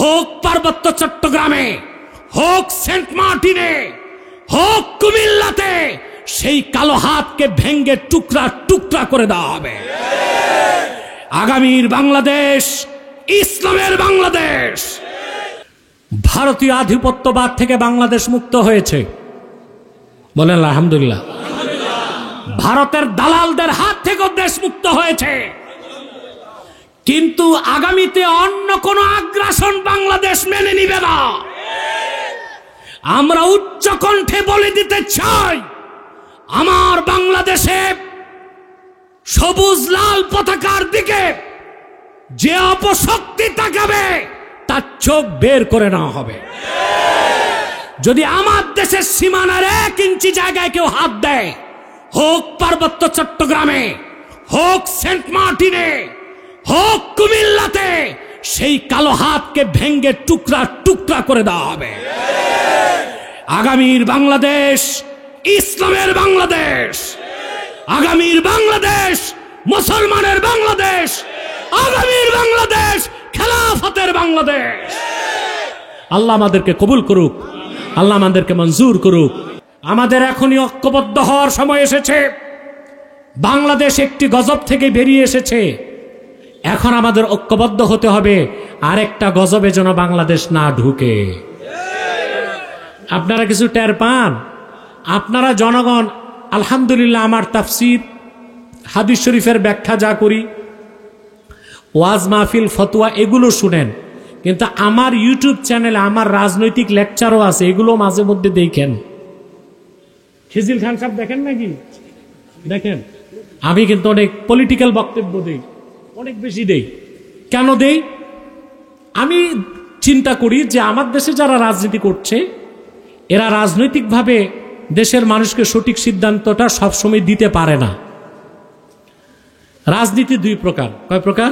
হোক পার্বত্য চট্টগ্রামে, হোক সেন্ট মার্টিনে, হোক কুমিল্লাতে, সেই কালো হাতকে ভেঙ্গে টুকরা টুকরা করে দেওয়া হবে। আগামীর বাংলাদেশ ইসলামের বাংলাদেশ। ভারতীয় আধিপত্যবাদ থেকে বাংলাদেশ মুক্ত হয়েছে, বলেন আলহামদুলিল্লাহ। ভারতের দালালদের হাত থেকে দেশ মুক্ত হয়েছে, কিন্তু আগামীতে অন্য কোন আগ্রাসন বাংলাদেশ মেনে নিবে না। আমরা উচ্চ কণ্ঠে বলে দিতে চাই, আমার বাংলাদেশে সবুজ লাল পতাকার দিকে যে অপশক্তি তাকাবে তার চোখ বের করে নেওয়া হবে। যদি আমার দেশের সীমানার 1 ইঞ্চি জায়গায় কেউ হাত দেয়, হোক পার্বত্য চট্টগ্রামে, হোক সেন্ট মার্টিনে, হোক কুমিল্লাতে, সেই কালো হাতকে ভেঙ্গে টুকরা টুকরা করে দেওয়া হবে। আগামীর বাংলাদেশ ইসলামের বাংলাদেশ। আগামীর বাংলাদেশ মুসলমানের বাংলাদেশ। আগামীর বাংলাদেশ খেলাফতের বাংলাদেশ। আল্লাহ আমাদেরকে কবুল করুক, আল্লাহ আমাদেরকে মঞ্জুর করুক। আমাদের এখনই ঐক্যবদ্ধ হওয়ার সময় এসেছে। বাংলাদেশ একটি গজব থেকে বেরিয়ে এসেছে, এখন আমাদের ঐক্যবদ্ধ হতে হবে আরেকটা গজবে যেন বাংলাদেশ না ঢুকে। আপনারা কিছু টের পান? আপনারা জনগণ আলহামদুলিল্লাহ আমার তাফসির হাদিস শরীফের ব্যাখ্যা যা করি, ওয়াজ মাহফিল ফতোয়া এগুলো শুনেন, কিন্তু আমার ইউটিউব চ্যানেলে আমার রাজনৈতিক লেকচারও আছে, এগুলো মাঝে মধ্যে দেখেন। খিজিল খান সাহেব দেখেন নাকি? দেখেন। আমি কিন্তু অনেক পলিটিক্যাল বক্তব্য দেই, অনেক বেশি দেই। কেন দেই? আমি চিন্তা করি যে আমার দেশে যারা রাজনীতি করছে, এরা রাজনৈতিকভাবে দেশের মানুষকে সঠিক সিদ্ধান্তটা সবসময় দিতে পারে না। রাজনীতি 2 প্রকার। কয় প্রকার?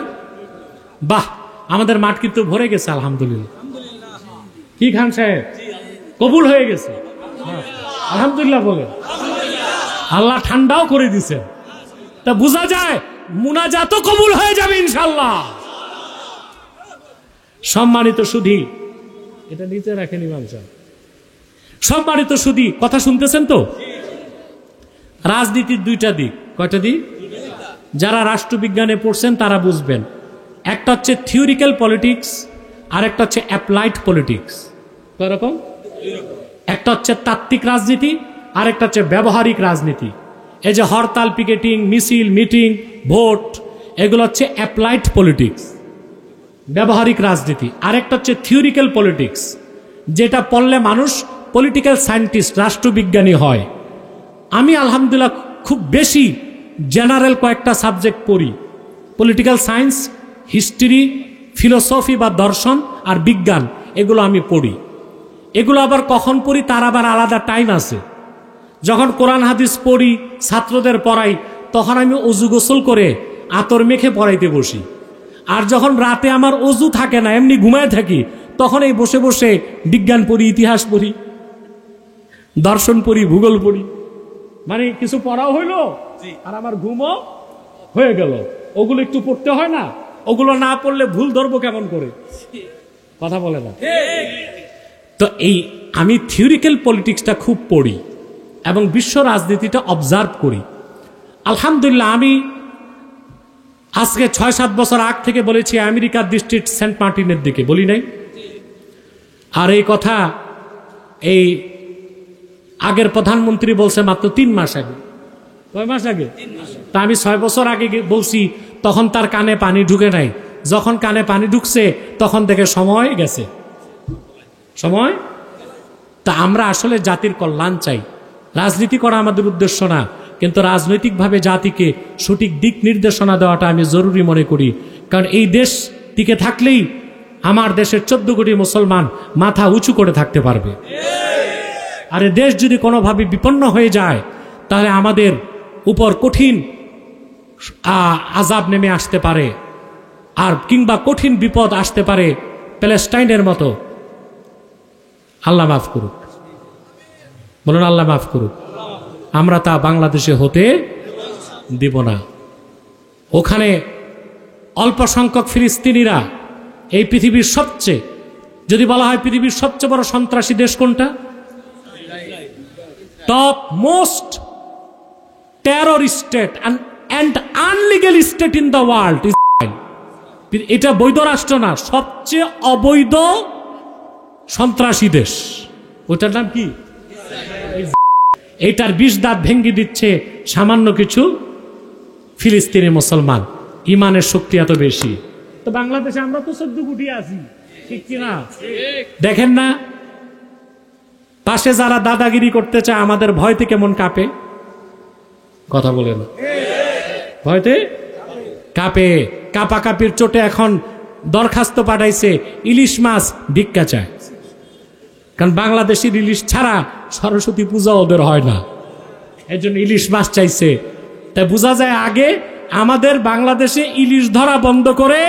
বাহ, আমাদের মাঠ কিন্তু ভরে গেছে আলহামদুলিল্লাহ। কি খান সাহেব? কবুল হয়ে গেছে আলহামদুলিল্লাহ বলেন। আল্লাহ ঠান্ডাও করে দিছে, তা বোঝা যায় মুনাজাতও কবুল হয়ে যাবে ইনশাআল্লাহ। সম্মানিত সুধী, এটা নিচে রাখেন ইমাম সাহেব। সম্মানিত সুধী, কথা শুনতেছেন তো? রাজনীতির 2টা দিক। কয়টা দিক? যারা রাষ্ট্রবিজ্ঞানে পড়ছেন তারা বুঝবেন। একটা হচ্ছে থিওরিক্যাল পলিটিক্স, আর একটা হচ্ছে অ্যাপ্লাইড পলিটিক্স। কয় রকম? একটা হচ্ছে তাত্ত্বিক রাজনীতি, আর একটা হচ্ছে ব্যবহারিক রাজনীতি। এই যে হরতাল, পিকেটিং, মিছিল, মিটিং, ভোট, এগুলো হচ্ছে অ্যাপ্লাইড পলিটিক্স, ব্যবহারিক রাজনীতি। আরেকটা হচ্ছে থিওরিক্যাল পলিটিক্স, যেটা পড়লে মানুষ পলিটিক্যাল সায়েন্টিস্ট, রাষ্ট্রবিজ্ঞানী হয়। আমি আলহামদুলিল্লাহ খুব বেশি জেনারেল কয়েকটা সাবজেক্ট পড়ি, পলিটিক্যাল সায়েন্স, হিস্ট্রি, ফিলোসফি বা দর্শন আর বিজ্ঞান, এগুলো আমি পড়ি। এগুলো আবার কখন পড়ি তার আবার আলাদা টাইম আছে। যখন কোরআন হাদিস পড়ি, ছাত্রদের পড়াই, তখন আমি অজু গোসল করে আতর মেখে পড়াইতে বসি। আর যখন রাতে আমার অজু থাকে না, এমনি ঘুমায় থাকি, তখন এই বসে বসে বিজ্ঞান পড়ি, ইতিহাস পড়ি, দর্শন পড়ি, ভূগোল পড়ি। মানে কিছু পড়াও হইলো আর আমার ঘুমও হয়ে গেল। ওগুলো একটু পড়তে হয় না? ওগুলো না পড়লে ভুল ধরবো কেমন করে? কথা বলে না। তো এই আমি থিওরিক্যাল পলিটিক্সটা খুব পড়ি এবং বিশ্ব রাজনীতিটা অবজার্ভ করি। আলহামদুলিল্লাহ আমি আজকে 6-7 বছর আগ থেকে বলেছি আমেরিকার দৃষ্টি সেন্ট মার্টিনের দিকে, বলি নাই? আর এই কথা এই আগের প্রধানমন্ত্রী বলছে মাত্র 3 মাস আগে। কয় মাস আগে? তা আমি 6 বছর আগে বলছি, তখন তার কানে পানি ঢুকে নাই। যখন কানে পানি ঢুকছে তখন থেকে সময় গেছে। সময় তা আমরা আসলে জাতির কল্যাণ চাই, রাজনীতি করা আমাদের উদ্দেশ্য না, কিন্তু রাজনৈতিকভাবে জাতিকে সঠিক দিক নির্দেশনা দেওয়াটা আমি জরুরি মনে করি। কারণ এই দেশ টিকে থাকলেই আমার দেশের 14 কোটি মুসলমান মাথা উঁচু করে থাকতে পারবে। আর এই দেশ যদি কোনোভাবে বিপন্ন হয়ে যায়, তাহলে আমাদের উপর কঠিন আযাব নেমে আসতে পারে, আর কিংবা কঠিন বিপদ আসতে পারে প্যালেস্টাইনের মতো। আল্লাহ মাফ করুক, বলুন আল্লাহ মাফ করুক। আমরা তা বাংলাদেশে হতে দিব না। ওখানে অল্প সংখ্যক ফিলিস্তিনিরা এই পৃথিবীর সবচেয়ে যদি বলা হয় পৃথিবীর সবচেয়ে বড় সন্ত্রাসী দেশ কোনটা, top most terror state and illegal state in the world, এটা বৈধ রাষ্ট্র না, সবচেয়ে অবৈধ সন্ত্রাসী দেশ, ওটার নাম কি? এটার 20 দাঁত ভেঙ্গে দিচ্ছে সামান্য কিছু ফিলিস্তিনি মুসলমান। ইমানের শক্তি এত বেশি। তো বাংলাদেশে আমরা তো 14 কোটি আছি, ঠিক কিনা? দেখেন না পাশে যারা দাদাগিরি করতে চায় আমাদের ভয়তে কেমন কাঁপে, কথা বলে না, ভয়তে কাঁপে। কাঁপাকাঁপির চোটে এখন দরখাস্ত পাঠাইছে, ইলিশ মাছ ভিক্ষা চায়, কারণ বাংলাদেশের ইলিশ ছাড়া সরস্বতী পূজা ওদের হয় না, এই জন্য ইলিশ মাছ চাইছে। তাই বোঝা যায় আগে আমাদের বাংলাদেশে ইলিশ ধরা বন্ধ করে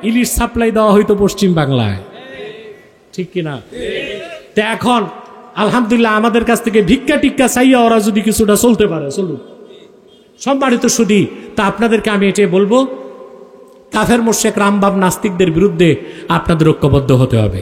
ইলিশ সাপ্লাই দেওয়া হইতো পশ্চিম বাংলায়, ঠিক কিনা? তো এখন আলহামদুলিল্লাহ আমাদের কাছ থেকে ভিক্ষা টিক্কা চাইয়া ওরা যদি কিছুটা চলতে পারে, চলুক। সম্মানিত সুধী, তা আপনাদেরকে আমি এটাই বলবো, কাফের মুশরিক রামবাম নাস্তিকদের বিরুদ্ধে আপনাদের ঐক্যবদ্ধ হতে হবে।